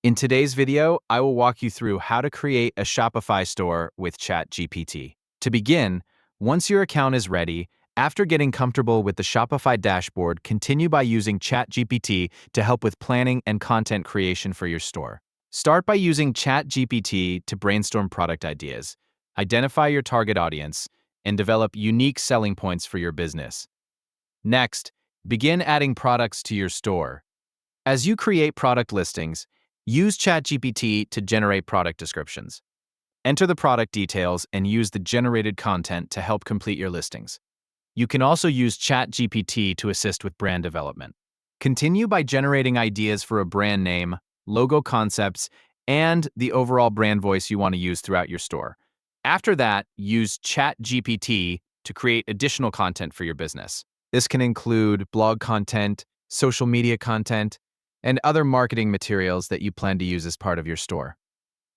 In today's video, I will walk you through how to create a Shopify store with ChatGPT. To begin, once your account is ready, after getting comfortable with the Shopify dashboard, continue by using ChatGPT to help with planning and content creation for your store. Start by using ChatGPT to brainstorm product ideas, identify your target audience, and develop unique selling points for your business. Next, begin adding products to your store. As you create product listings, use ChatGPT to generate product descriptions. Enter the product details and use the generated content to help complete your listings. You can also use ChatGPT to assist with brand development. Continue by generating ideas for a brand name, logo concepts, and the overall brand voice you want to use throughout your store. After that, use ChatGPT to create additional content for your business. This can include blog content, social media content, and other marketing materials that you plan to use as part of your store.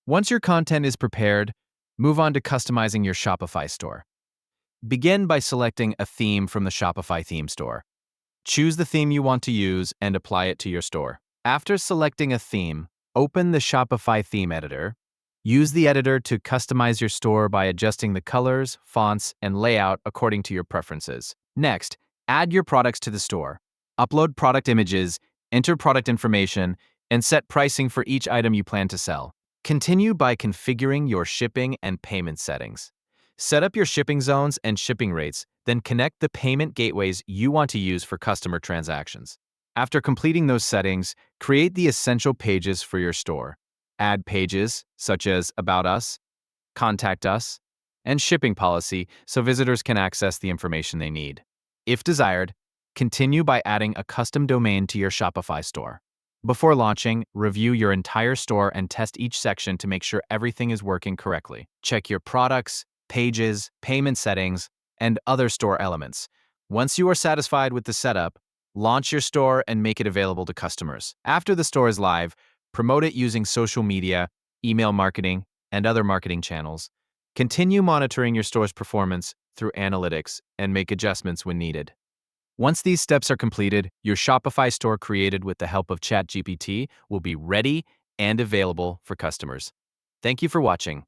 Once your content is prepared, move on to customizing your Shopify store. Begin by selecting a theme from the Shopify theme store. Choose the theme you want to use and apply it to your store. After selecting a theme, open the Shopify theme editor. Use the editor to customize your store by adjusting the colors, fonts, and layout according to your preferences. Next, add your products to the store. Upload product images, enter product information, and set pricing for each item you plan to sell. Continue by configuring your shipping and payment settings. Set up your shipping zones and shipping rates, then connect the payment gateways you want to use for customer transactions. After completing those settings, create the essential pages for your store. Add pages such as About Us, Contact Us, and Shipping Policy so visitors can access the information they need. If desired, continue by adding a custom domain to your Shopify store. Before launching, review your entire store and test each section to make sure everything is working correctly. Check your products, pages, payment settings, and other store elements. Once you are satisfied with the setup, launch your store and make it available to customers. After the store is live, promote it using social media, email marketing, and other marketing channels. Continue monitoring your store's performance through analytics and make adjustments when needed. Once these steps are completed, your Shopify store created with the help of ChatGPT will be ready and available for customers. Thank you for watching.